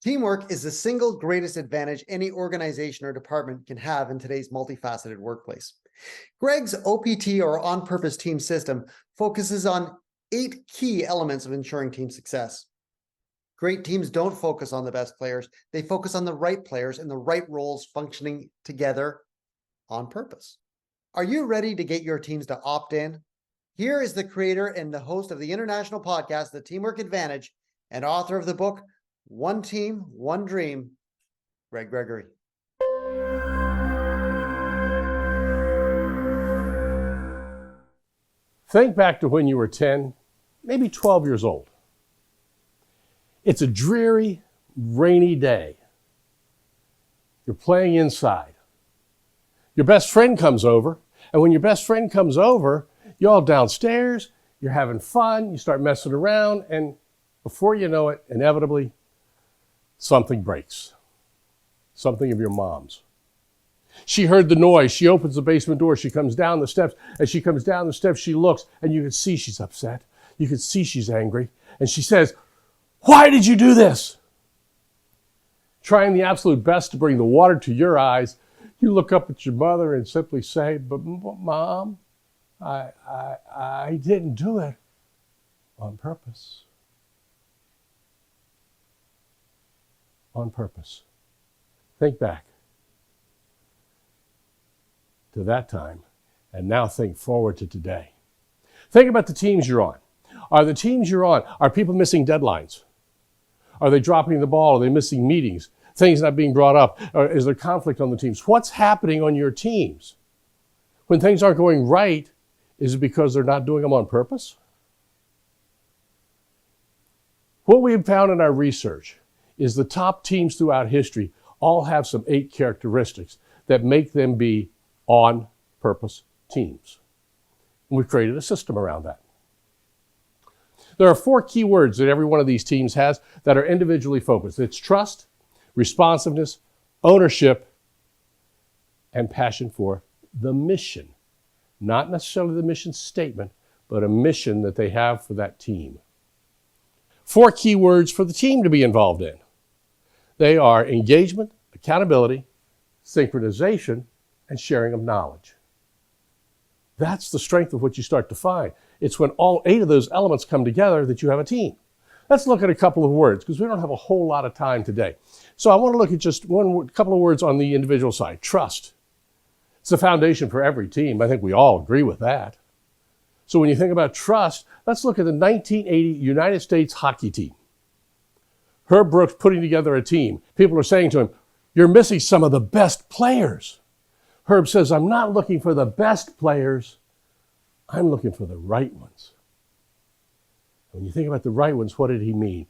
Teamwork is the single greatest advantage any organization or department can have in today's multifaceted workplace. Greg's OPT or on purpose team system focuses on 8 key elements of ensuring team success. Great teams don't focus on the best players, they focus on the right players in the right roles functioning together on purpose. Are you ready to get your teams to opt in? Here is the creator and the host of the international podcast, The Teamwork Advantage, and author of the book, One Team, One Dream, Gregory. Think back to when you were 10, maybe 12 years old. It's a dreary, rainy day. You're playing inside. Your best friend comes over, and when your best friend comes over, you're all downstairs, you're having fun, you start messing around, and before you know it, inevitably, something breaks. Something of your mom's. She heard the noise. She opens the basement door. She comes down the steps. As she comes down the steps, she looks, and you can see she's upset. You can see she's angry. And she says, "Why did you do this?" Trying the absolute best to bring the water to your eyes, you look up at your mother and simply say, "But Mom, I didn't do it on purpose." On purpose. Think back to that time, and now think forward to today. Think about the teams you're on. Are the teams you're on, are people missing deadlines? Are they dropping the ball? Are they missing meetings? Things not being brought up? Or is there conflict on the teams? What's happening on your teams? When things aren't going right, is it because they're not doing them on purpose? What we've found in our research is the top teams throughout history all have some 8 characteristics that make them be on-purpose teams. And we've created a system around that. There are 4 key words that every one of these teams has that are individually focused. It's trust, responsiveness, ownership, and passion for the mission. Not necessarily the mission statement, but a mission that they have for that team. 4 key words for the team to be involved in. They are engagement, accountability, synchronization, and sharing of knowledge. That's the strength of what you start to find. It's when all 8 of those elements come together that you have a team. Let's look at a couple of words because we don't have a whole lot of time today. So I want to look at just a couple of words on the individual side. Trust. It's the foundation for every team. I think we all agree with that. So when you think about trust, let's look at the 1980 United States hockey team. Herb Brooks putting together a team. People are saying to him, "You're missing some of the best players." Herb says, "I'm not looking for the best players. I'm looking for the right ones." When you think about the right ones, what did he mean?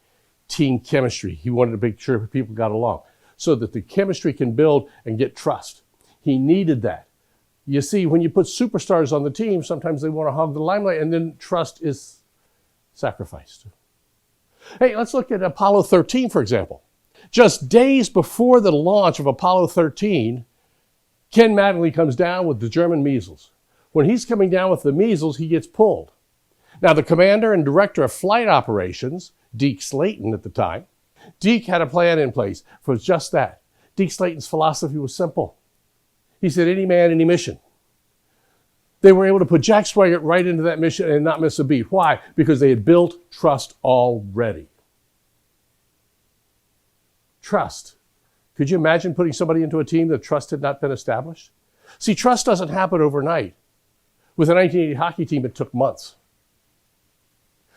Team chemistry. He wanted to make sure people got along so that the chemistry can build and get trust. He needed that. You see, when you put superstars on the team, sometimes they want to hog the limelight, and then trust is sacrificed. Hey, let's look at Apollo 13, for example. Just days before the launch of Apollo 13, Ken Mattingly comes down with the German measles. When he's coming down with the measles, he gets pulled. Now, the commander and director of flight operations, Deke Slayton at the time, Deke had a plan in place for just that. Deke Slayton's philosophy was simple. He said, any man, any mission. They were able to put Jack Swigert right into that mission and not miss a beat. Why? Because they had built trust already. Trust. Could you imagine putting somebody into a team that trust had not been established? See, trust doesn't happen overnight. With the 1980 hockey team, it took months.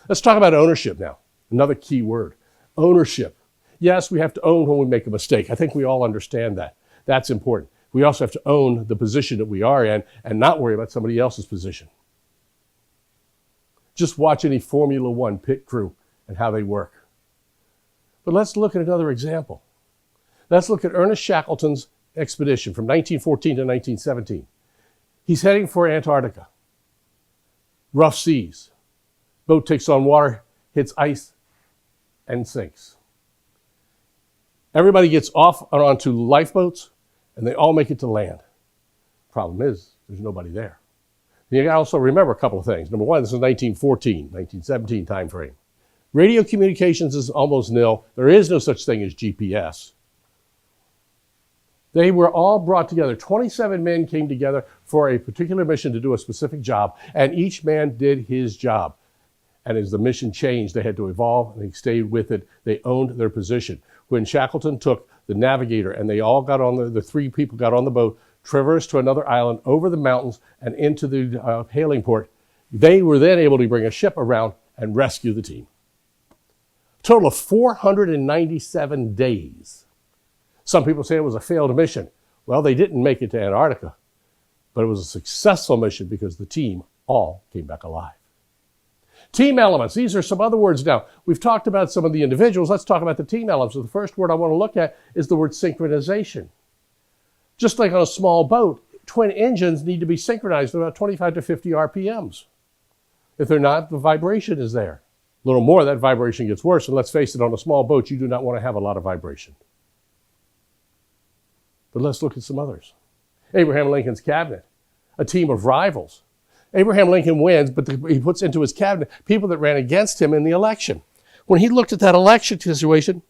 Let's talk about ownership now. Another key word. Ownership. Yes, we have to own when we make a mistake. I think we all understand that. That's important. We also have to own the position that we are in and not worry about somebody else's position. Just watch any Formula One pit crew and how they work. But let's look at another example. Let's look at Ernest Shackleton's expedition from 1914 to 1917. He's heading for Antarctica. Rough seas. Boat takes on water, hits ice, and sinks. Everybody gets off and onto lifeboats, and they all make it to land. Problem is, there's nobody there. You got to also remember a couple of things. Number one, this is 1914, 1917 time frame. Radio communications is almost nil. There is no such thing as GPS. They were all brought together. 27 men came together for a particular mission to do a specific job, and each man did his job. And as the mission changed, they had to evolve, and they stayed with it. They owned their position. When Shackleton took the navigator, and they all got on the three people got on the boat, traversed to another island, over the mountains, and into the hailing port, they were then able to bring a ship around and rescue the team. A total of 497 days. Some people say it was a failed mission. Well, they didn't make it to Antarctica, but it was a successful mission because the team all came back alive. Team elements. These are some other words now. We've talked about some of the individuals. Let's talk about the team elements. So the first word I want to look at is the word synchronization. Just like on a small boat, twin engines need to be synchronized at about 25 to 50 RPMs. If they're not, the vibration is there. A little more, that vibration gets worse. And let's face it, on a small boat, you do not want to have a lot of vibration. But let's look at some others. Abraham Lincoln's cabinet, a team of rivals. Abraham Lincoln wins, but he puts into his cabinet people that ran against him in the election. When he looked at that election situation,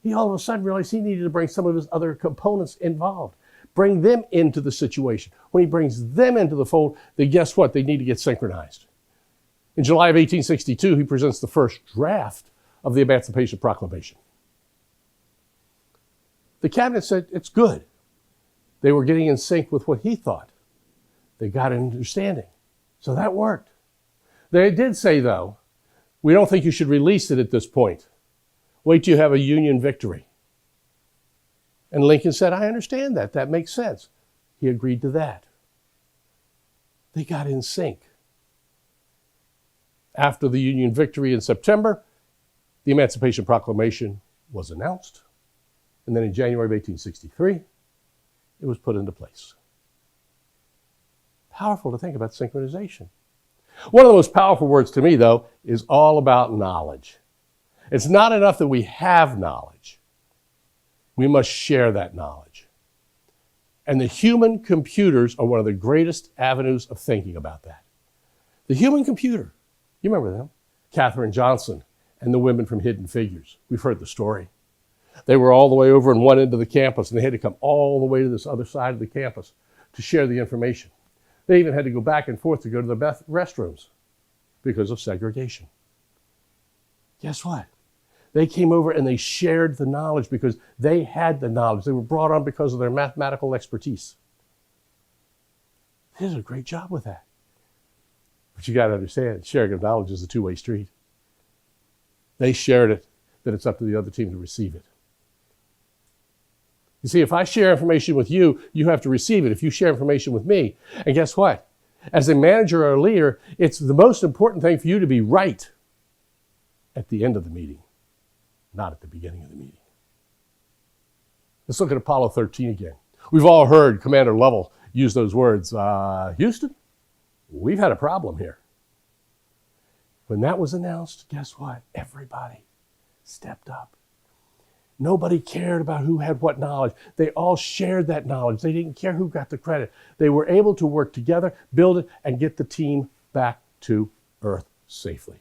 he all of a sudden realized he needed to bring some of his other components involved, bring them into the situation. When he brings them into the fold, then guess what? They need to get synchronized. In July of 1862, he presents the first draft of the Emancipation Proclamation. The cabinet said, it's good. They were getting in sync with what he thought. They got an understanding. So that worked. They did say, though, we don't think you should release it at this point. Wait till you have a Union victory. And Lincoln said, I understand that. That makes sense. He agreed to that. They got in sync. After the Union victory in September, the Emancipation Proclamation was announced. And then in January of 1863, it was put into place. Powerful to think about synchronization. One of the most powerful words to me, though, is all about knowledge. It's not enough that we have knowledge. We must share that knowledge. And the human computers are one of the greatest avenues of thinking about that. The human computer, you remember them? Katherine Johnson and the women from Hidden Figures. We've heard the story. They were all the way over in one end of the campus, and they had to come all the way to this other side of the campus to share the information. They even had to go back and forth to go to the restrooms because of segregation. Guess what? They came over and they shared the knowledge because they had the knowledge. They were brought on because of their mathematical expertise. They did a great job with that. But you got to understand, sharing of knowledge is a two-way street. They shared it, then it's up to the other team to receive it. You see, if I share information with you, you have to receive it. If you share information with me, and guess what? As a manager or a leader, it's the most important thing for you to be right at the end of the meeting, not at the beginning of the meeting. Let's look at Apollo 13 again. We've all heard Commander Lovell use those words, Houston, we've had a problem here. When that was announced, guess what? Everybody stepped up. Nobody cared about who had what knowledge. They all shared that knowledge. They didn't care who got the credit. They were able to work together, build it, and get the team back to Earth safely.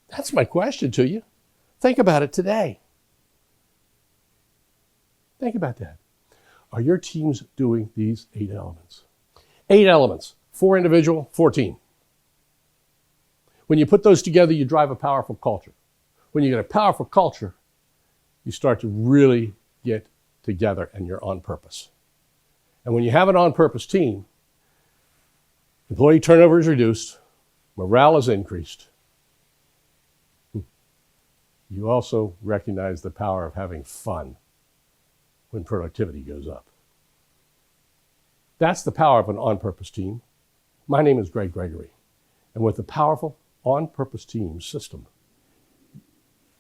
That's my question to you. Think about it today. Think about that. Are your teams doing these 8 elements? 8 elements, 4 individual, 4 team. When you put those together, you drive a powerful culture. When you get a powerful culture, you start to really get together and you're on purpose. And when you have an on-purpose team, employee turnover is reduced, morale is increased. You also recognize the power of having fun when productivity goes up. That's the power of an on-purpose team. My name is Gregory, and with a powerful on-purpose team system,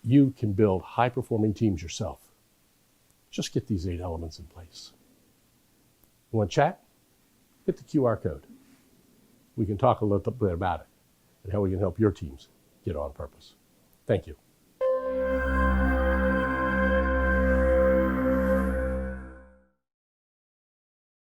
you can build high-performing teams yourself. Just get these 8 elements in place. You want to chat? Hit the QR code. We can talk a little bit about it and how we can help your teams get on purpose. Thank you.